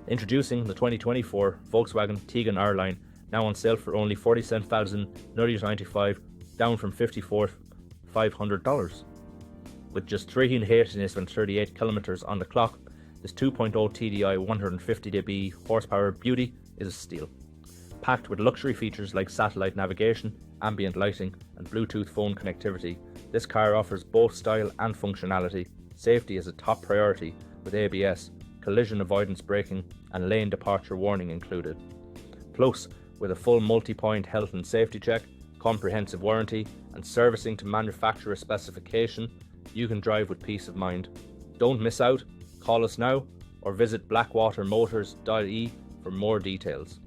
Introducing the 2024 Volkswagen Tiguan R-LINE, now on sale for only $47,995, down from $54,500. With just 338 kilometers on the clock, this 2.0 TDI 150dB horsepower beauty is a steal. Packed with luxury features like satellite navigation, ambient lighting, and Bluetooth phone connectivity, this car offers both style and functionality. Safety is a top priority with ABS, collision avoidance braking, and lane departure warning included. Plus, with a full multi-point health and safety check, comprehensive warranty, and servicing to manufacturer specification, you can drive with peace of mind. Don't miss out, call us now or visit blackwatermotors.ie for more details.